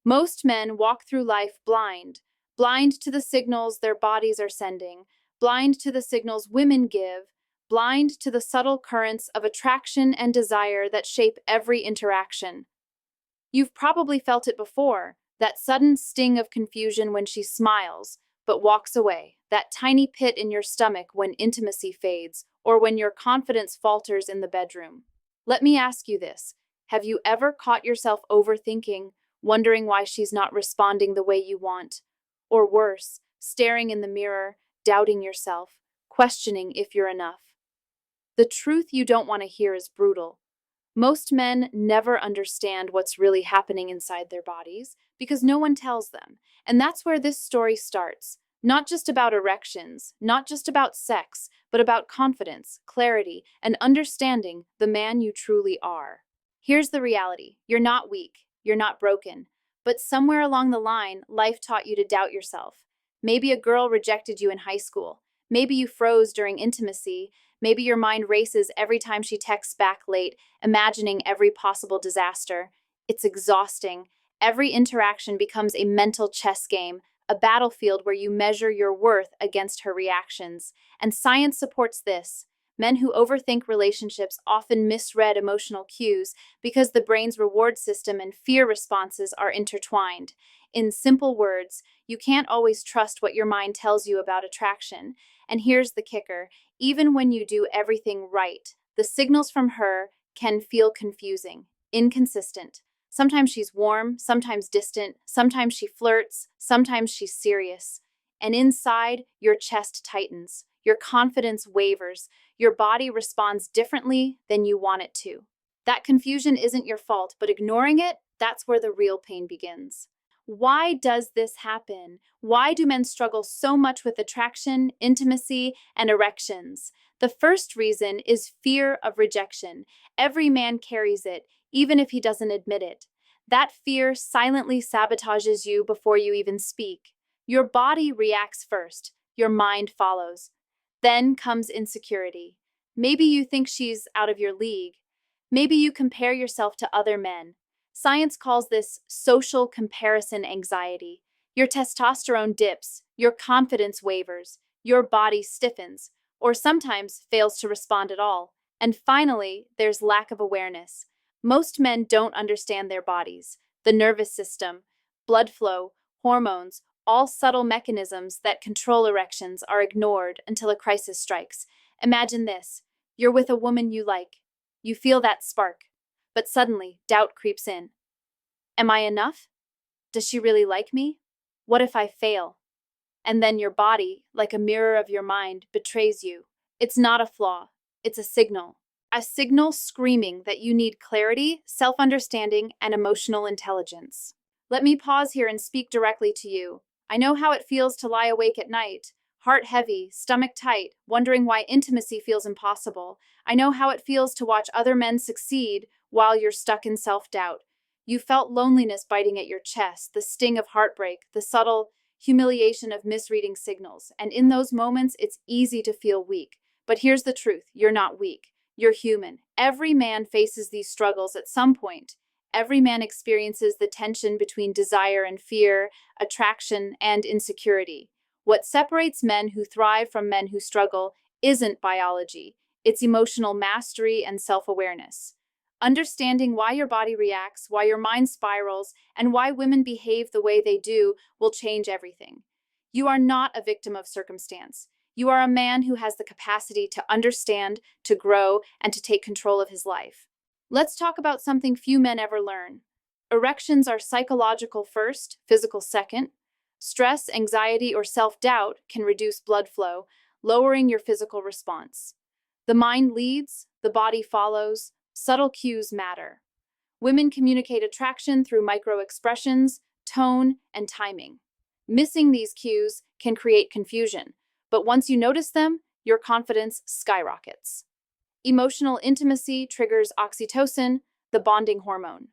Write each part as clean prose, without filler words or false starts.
Most men walk through life blind, blind to the signals their bodies are sending, blind to the signals women give, blind to the subtle currents of attraction and desire that shape every interaction. You've probably felt it before, that sudden sting of confusion when she smiles, but walks away, that tiny pit in your stomach when intimacy fades, or when your confidence falters in the bedroom. Let me ask you this. Have you ever caught yourself overthinking, wondering why she's not responding the way you want? Or worse, staring in the mirror, doubting yourself, questioning if you're enough. The truth you don't want to hear is brutal. Most men never understand what's really happening inside their bodies because no one tells them. And that's where this story starts. Not just about erections, not just about sex, but about confidence, clarity, and understanding the man you truly are. Here's the reality. You're not weak. You're not broken. But somewhere along the line, life taught you to doubt yourself. Maybe a girl rejected you in high school. Maybe you froze during intimacy. Maybe your mind races every time she texts back late, imagining every possible disaster. It's exhausting. Every interaction becomes a mental chess game, a battlefield where you measure your worth against her reactions. And science supports this. Men who overthink relationships often misread emotional cues because the brain's reward system and fear responses are intertwined. In simple words, you can't always trust what your mind tells you about attraction. And here's the kicker. Even when you do everything right, the signals from her can feel confusing, inconsistent. Sometimes she's warm, sometimes distant, sometimes she flirts, sometimes she's serious. And inside, your chest tightens, your confidence wavers, your body responds differently than you want it to. That confusion isn't your fault, but ignoring it, that's where the real pain begins. Why does this happen? Why do men struggle so much with attraction, intimacy, and erections? The first reason is fear of rejection. Every man carries it, even if he doesn't admit it. That fear silently sabotages you before you even speak. Your body reacts first, your mind follows. Then comes insecurity. Maybe you think she's out of your league. Maybe you compare yourself to other men. Science calls this social comparison anxiety. Your testosterone dips, your confidence wavers, your body stiffens, or sometimes fails to respond at all. And finally, there's lack of awareness. Most men don't understand their bodies, the nervous system, blood flow, hormones, all subtle mechanisms that control erections are ignored until a crisis strikes. Imagine this. You're with a woman you like. You feel that spark. But suddenly, doubt creeps in. Am I enough? Does she really like me? What if I fail? And then your body, like a mirror of your mind, betrays you. It's not a flaw. It's a signal. A signal screaming that you need clarity, self-understanding, and emotional intelligence. Let me pause here and speak directly to you. I know how it feels to lie awake at night, heart heavy, stomach tight, wondering why intimacy feels impossible. I know how it feels to watch other men succeed while you're stuck in self-doubt. You felt loneliness biting at your chest, the sting of heartbreak, the subtle humiliation of misreading signals. And in those moments, it's easy to feel weak. But here's the truth. You're not weak. You're human. Every man faces these struggles at some point. Every man experiences the tension between desire and fear, attraction and insecurity. What separates men who thrive from men who struggle isn't biology. It's emotional mastery and self-awareness. Understanding why your body reacts, why your mind spirals, and why women behave the way they do will change everything. You are not a victim of circumstance. You are a man who has the capacity to understand, to grow, and to take control of his life. Let's talk about something few men ever learn. Erections are psychological first, physical second. Stress, anxiety, or self-doubt can reduce blood flow, lowering your physical response. The mind leads, the body follows. Subtle cues matter. Women communicate attraction through micro-expressions, tone, and timing. Missing these cues can create confusion, but once you notice them, your confidence skyrockets. Emotional intimacy triggers oxytocin, the bonding hormone.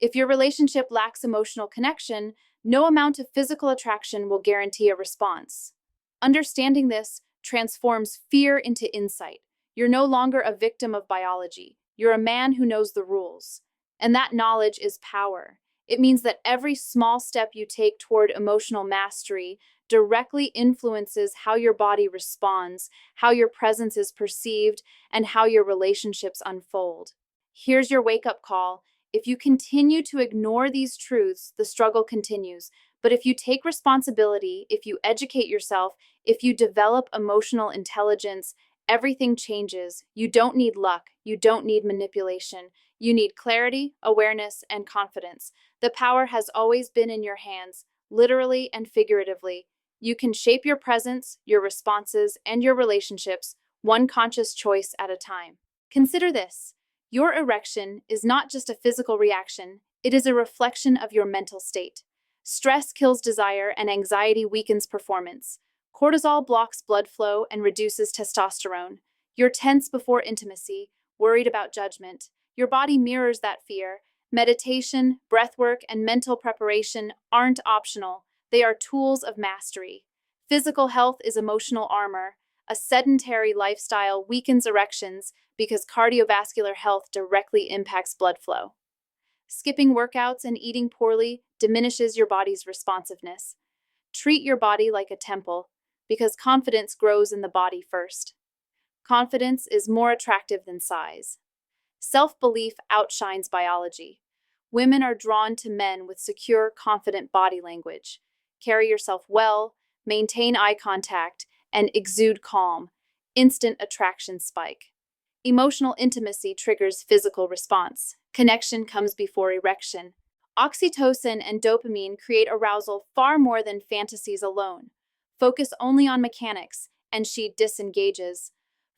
If your relationship lacks emotional connection, no amount of physical attraction will guarantee a response. Understanding this transforms fear into insight. You're no longer a victim of biology. You're a man who knows the rules. And that knowledge is power. It means that every small step you take toward emotional mastery directly influences how your body responds, how your presence is perceived, and how your relationships unfold. Here's your wake up call. If you continue to ignore these truths, the struggle continues. But if you take responsibility, if you educate yourself, if you develop emotional intelligence, everything changes. You don't need luck. You don't need manipulation. You need clarity, awareness, and confidence. The power has always been in your hands, literally and figuratively. You can shape your presence, your responses, and your relationships one conscious choice at a time. Consider this. Your erection is not just a physical reaction, it is a reflection of your mental state. Stress kills desire and anxiety weakens performance. Cortisol blocks blood flow and reduces testosterone. You're tense before intimacy, worried about judgment. Your body mirrors that fear. Meditation, breathwork, and mental preparation aren't optional. They are tools of mastery. Physical health is emotional armor. A sedentary lifestyle weakens erections because cardiovascular health directly impacts blood flow. Skipping workouts and eating poorly diminishes your body's responsiveness. Treat your body like a temple because confidence grows in the body first. Confidence is more attractive than size. Self-belief outshines biology. Women are drawn to men with secure, confident body language. Carry yourself well, maintain eye contact, and exude calm. Instant attraction spike. Emotional intimacy triggers physical response. Connection comes before erection. Oxytocin and dopamine create arousal far more than fantasies alone. Focus only on mechanics, and she disengages.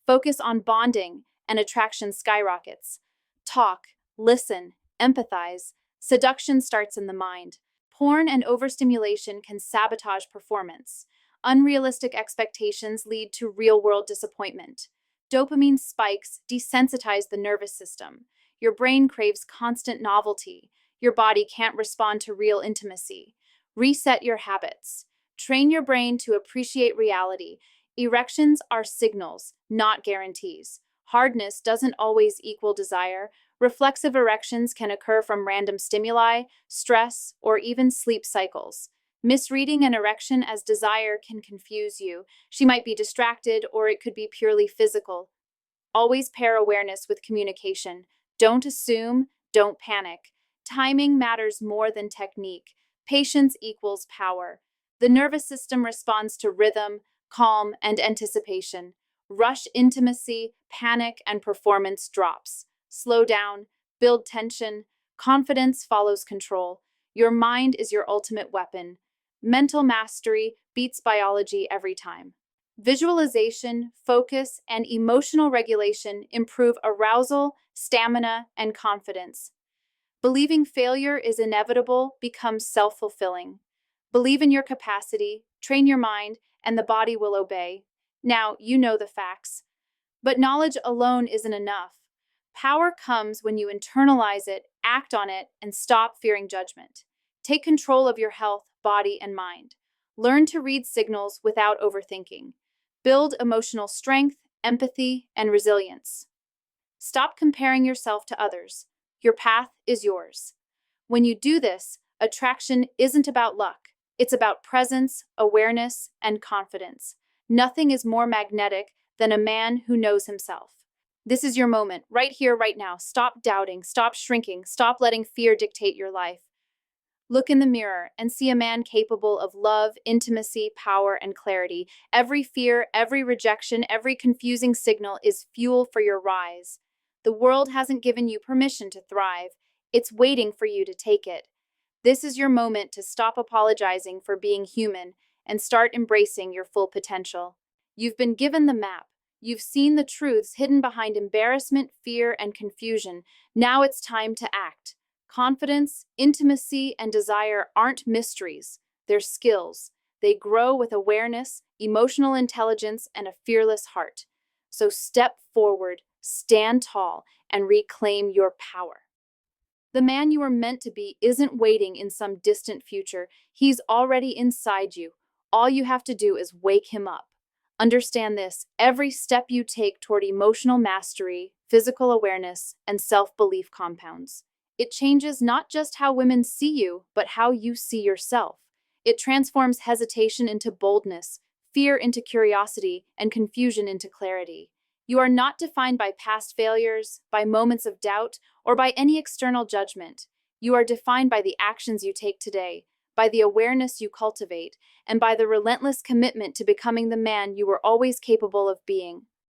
Focus on bonding, and attraction skyrockets. Talk, listen, empathize. Seduction starts in the mind. Porn and overstimulation can sabotage performance. Unrealistic expectations lead to real-world disappointment. Dopamine spikes desensitize the nervous system. Your brain craves constant novelty. Your body can't respond to real intimacy. Reset your habits. Train your brain to appreciate reality. Erections are signals, not guarantees. Hardness doesn't always equal desire. Reflexive erections can occur from random stimuli, stress, or even sleep cycles. Misreading an erection as desire can confuse you. She might be distracted, or it could be purely physical. Always pair awareness with communication. Don't assume, don't panic. Timing matters more than technique. Patience equals power. The nervous system responds to rhythm, calm, and anticipation. Rush intimacy, panic, and performance drops. Slow down, build tension. Confidence follows control. Your mind is your ultimate weapon. Mental mastery beats biology every time. Visualization, focus, and emotional regulation improve arousal, stamina, and confidence. Believing failure is inevitable becomes self-fulfilling. Believe in your capacity, train your mind, and the body will obey. Now, you know the facts. But knowledge alone isn't enough. Power comes when you internalize it, act on it, and stop fearing judgment. Take control of your health, body, and mind. Learn to read signals without overthinking. Build emotional strength, empathy, and resilience. Stop comparing yourself to others. Your path is yours. When you do this, attraction isn't about luck. It's about presence, awareness, and confidence. Nothing is more magnetic than a man who knows himself. This is your moment, right here, right now. Stop doubting, stop shrinking, stop letting fear dictate your life. Look in the mirror and see a man capable of love, intimacy, power, and clarity. Every fear, every rejection, every confusing signal is fuel for your rise. The world hasn't given you permission to thrive. It's waiting for you to take it. This is your moment to stop apologizing for being human and start embracing your full potential. You've been given the map. You've seen the truths hidden behind embarrassment, fear, and confusion. Now it's time to act. Confidence, intimacy, and desire aren't mysteries. They're skills. They grow with awareness, emotional intelligence, and a fearless heart. So step forward, stand tall, and reclaim your power. The man you are meant to be isn't waiting in some distant future. He's already inside you. All you have to do is wake him up. Understand this, every step you take toward emotional mastery, physical awareness, and self-belief compounds. It changes not just how women see you, but how you see yourself. It transforms hesitation into boldness, fear into curiosity, and confusion into clarity. You are not defined by past failures, by moments of doubt, or by any external judgment. You are defined by the actions you take today, by the awareness you cultivate, and by the relentless commitment to becoming the man you were always capable of being.